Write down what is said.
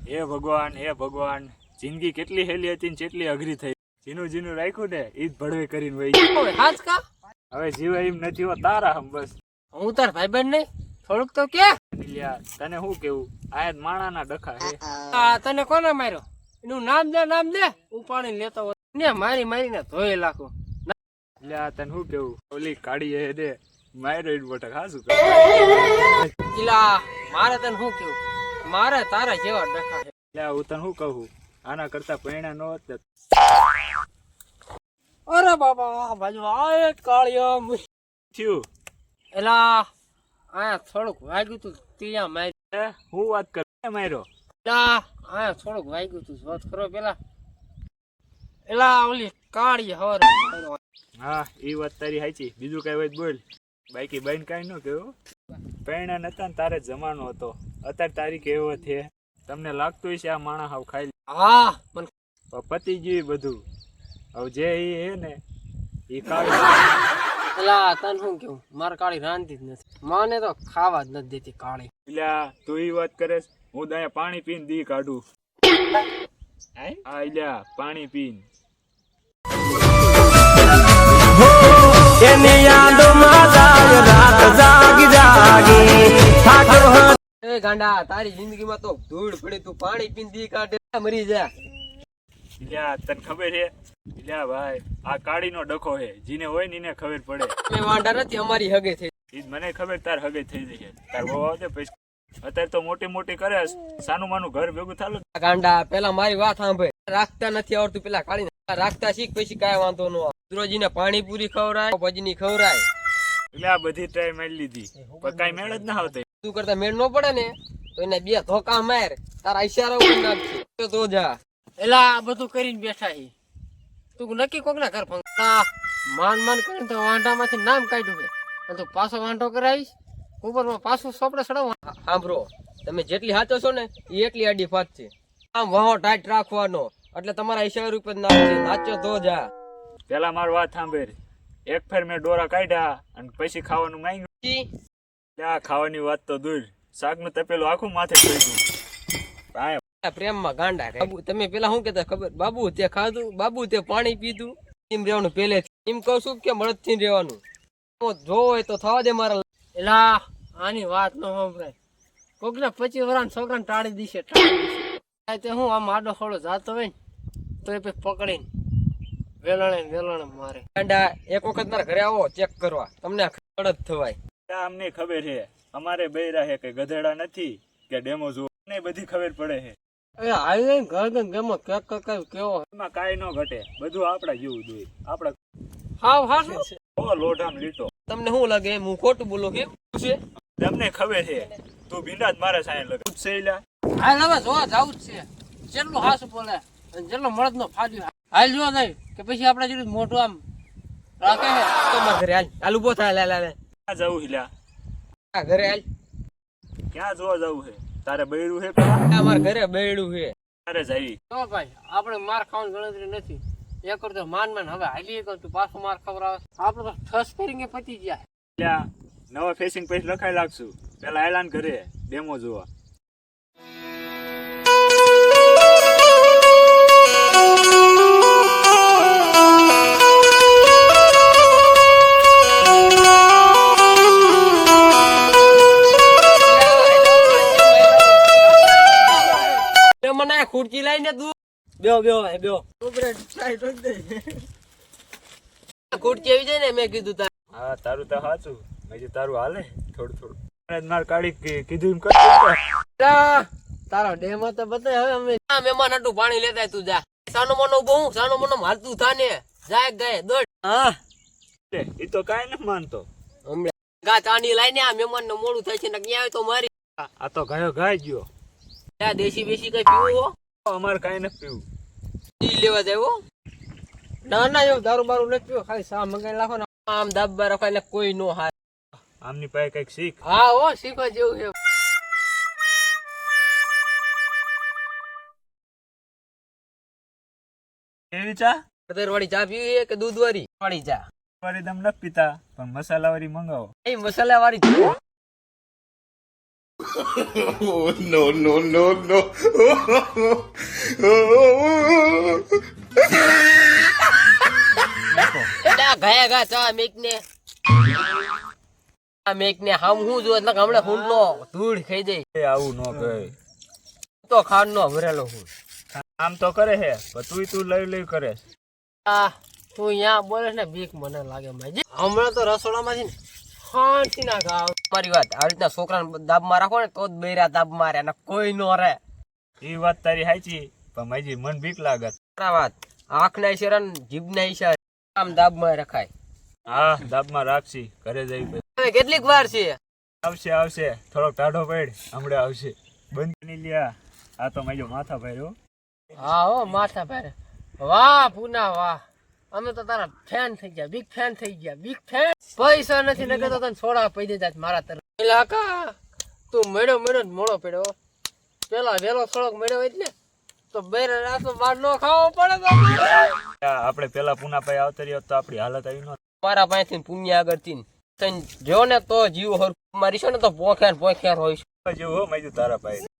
હે ભગવાન, જિંદગી કેટલી હેલી હતી ને કેટલી અઘરી થઈ. જીનું જીનું રાખ્યું ને ઈ જ ભડવે કરીને વહી ગયું. હવે જીવ એમ નથી હો તારા હમ બસ. હું તાર ભાઈબંધ નહીં થોડુંક તો કે લ્યા, તને શું કેવું, આયા માણાના ડખા હે. તને કોને માર્યો એનું નામ દે હું પાણી લેતો હોય ને મારીને ધોઈ લાખું. લ્યા, તને શું કેવું, ઓલી કાળી હે દે માર્યો ઈન બટક હાસુ કર. ઇલા મારે તને શું કેવું, મારે તારા જેવા ડખા છે. લ્યા, હું તને શું કહું, આના કરતા પૈણા નો હોત. અરે બાબા બાજુ આ કાળિયો થયું એલા આયા થોડુંક વાગ્યું તું ત્યાં મારી. હું વાત કર માર્યો. એલા આયા થોડુંક વાગ્યું તું જોત કરો પેલા. એલા ઓલી કાળી હવાર. હા, એ વાત તારી સાચી. બીજું કઈ વાત બોલ. બાકી બહેન કઈ ન કેવું. પૈણા નતા ને તારે જમાનો હતો. અત્યારે તારી કહેવત છે. તમને લાગતું છે આ માણસ હાવ ખાઈ લે. હા મને પતી ગયું બધું. હવે જે ઈ હે ને ઈ કાળી. એલા તને શું કેવું, મારે કાળી રાંધતી જ નથી. મને તો ખાવા જ નથી દેતી કાળી. ઇલ્યા, તું ઈ વાત કરે. હું દયા પાણી પીને દી કાઢું. હા ઇલ્યા, પાણી પીને. એ ગાંડા, તારી જિંદગીમાં તો ધૂળ પડી, તું પાણી પીને દી કાઢે મરી જા. ઇલ્યા, તને ખબર છે? ઇલ્યા ભાઈ, આ કાળીનો ડખો છે. જીને હોય ને એને ખબર પડે. મેં વાંડા નથી, અમારી હગે થઈ. ઈ મને ખબર તાર હગે થઈ જશે. તાર બહુ આવશે પછી. અત્યારે તો મોટી કરે સાનું માનું ઘર ભેગું થાલું. ગાંડા પેલા મારી વાત સાંભળ. રાખતા નથી આવડતું, પેલા કાઢી રાખતા શીખ, પછી કાંઈ વાંધો ન આવે. રોજીને પાણીપુરી ખવરાય, ભજની ખવરાય. એટલે આ બધી ટ્રાય મારી લીધી પણ કઈ મેળ જ ના આવતી. તું કરતા મેળ નો પડે ને તો એને બે ધોકા માર, તારા ઈશારા ઉપર નાખશે તો જા. એલા આ બધું કરીને બેઠા છે તું નક્કી કોક ના ઘર ફંગતા માન કરીને તો વાંઢામાંથી નામ કાઢ્યું છે અને તું પાછો વાંઢો કરાવીશ ઉપરમાં પાછું સોપડે સડાવ. સાંભળો, તમે જેટલી હાચો છો ને એ એટલી આડી ફાત છે. આમ વહો ટાઈટ રાખવાનો એટલે તમારા ઈશારા ઉપર નાખશે. નાચો તો જા. પેલા મારી વાત સાંભળ. એક ફેર મેં ડોરા કાઢ્યા અને પછી ખાવાનું માંગ્યું. ત્યાં ખાવાની વાત તો દૂર, શાક નું તપેલું આખું માથે પડ્યું. પ્રેમમાં ગાંડા તમે પેલા શું કેતા ખબર, બાબુ તે ખાધું, બાબુ તે પાણી પીધું. એમ રહેવાનું પેલે એમ કઉ છું કે મળદ થી રહેવાનું. જો હોય તો થવા દે મારા. એલા આની વાત ન સાંભળાય. કોક ના 25 વર્ષના છોકરાને ટાળી દીશે. તે હું આમ આડો ખોડો જાતો હોય ને તો એ પકડીને વેલણે મારે. ગાંડા એક વખત મારા ઘરે આવો ચેક કરવા, તમને ખબર જ થવાય. અમને ખબર છે, અમારે બૈરા છે કે ગધેડા નથી કે ડેમો જોવો ને બધી ખબર પડે છે. એમાં કાંઈ ન ઘટે, બધું આપડા જેવું જોઈએ. આપડા હાવ હાસું લોઢામ લીટો. તમને શું લાગે હું ખોટું બોલો કેમ છે? તમને ખબર છે, તું ભીંડા જ મારે સાયન લગે પૂછેલા. હાલ હવે જોવા જાવું જ છે. જેટલું હાસું બોલે જેટલો મળદ નો ફાડ્યો હાલ જોવા જાય કે પછી આપડા જેટલું મોટું આમ રાખે છે તો મારા ઘરે હાલ હાલ ઉભો થાય. લે ક્યાં જવું હિલા? ઘરે હાલ. ક્યાં જોવા જવું છે? તારે બૈરું છે પેલા? અમારા ઘરે બૈડું છે. તારે જઈ તો ભાઈ આપણે માર ખાવાની ગણતરી નથી. એક કરતો માન હવે હાલી તું પાછો માર ખવડાવે. આપડે તો ઠસ કરીને પતી ગયા. ત્યાં નવા ફેસિંગ પછી લખાઈ લાગશું. પેલા એલાન ઘરે ડેમો જોવા. મને ખુરચી લઈને તું બેહો ખુરચી આવી જાય ને મેં કીધું તાર. હા, તારું તો સાચું. મેં તારું હાલે થોડું માર કાઢી કીધું એમ કરતો. તારો ડેમો તો બતાય. હવે અમે મહેમાન હાટું પાણી લેતા તું જા. સાનો મનો બહુ સાનો મનો હાલતું થાને જાય ગાય દોડ. હા એ તો કાઈ ન માનતો. હમણાં ગા ચાની લઈને આ મહેમાન ને મોડું થાય છે ને ક્યાં આવે તો મારી. આ તો ગયો ગાય ગયો. દેશી બેસી કઈ પીવું હો? અમારે કઈ નથી પીવું. ઈ લેવા જાય હો. ના એવું દારૂ બારૂ નથી પીવું. ખાલી સા મંગાઈ નાખો ને આમ દાબા રાખો એટલે કોઈ નો હાર. આમની પાસે કઈક શીખ. હા હો, શીખવા જેવું છે. કેવી ચા? વાળી ચા પીવી કે દૂધ વાળી ચા? વાળી દમ નથી પીતા પણ મસાલા વાળી મંગાવો. એ મસાલા વાળી ગયા ગયા ચા મેક ને હમ હું જો એટલે હમણાં હુંડલો ધૂળ ખાઈ જાય એ આવું ન કહે. તો ખાંડ નો ભરેલો હું આમ તો કરે હે પણ તું લઈ કરે. આ તું અહીંયા બોલે ને બીક મને લાગે માજી હમણાં તો રસોડામાંથી ને શાંતિ ના ખાવ મારી વાત આ રીતના છોકરાને દાબમાં રાખો ને તો જ બૈરા દાબ મારે અને કોઈ નો રે એ વાત તારી સાચી પણ માજી મન બીક લાગત. વાત આંખ ના ઈશારા ને જીભ ના ઈશારા આમ દાબમાં રખાય. હા દાબમાં રાખશી ઘરે જઈ પછી. હવે કેટલીક વાર છે આવશે થોડોક ટાઢો પડ હમણાં આવશે. બંધ નહીં લ્યા આ તો માજો માથા ભાઈ. હા હો માથા ભારે વાહ પૂના વાહ અમે તો તારા ફેન થઈ ગયા બિગ ફેન થઈ ગયા બિગ ફેન પૈસા નથી નગર તો તને છોડા પૈ દેતા મારા તરફ લાકા તું મેળો મોડો પડ્યો પેલા વેલો થોડોક મેળ્યો એટલે તો બેરે રાતો બાર નો ખાવો પડે તો આપણે પેલા પુના પાઈ આવતા રહ્યો તો આપણી હાલત આવી ન મારા પાસેથી પુણ્ય આગળ થી તને જો ને તો જીવ હર મારી છે ને તો પોખેર હોય છે જેવું હો માજુ તારા પાઈ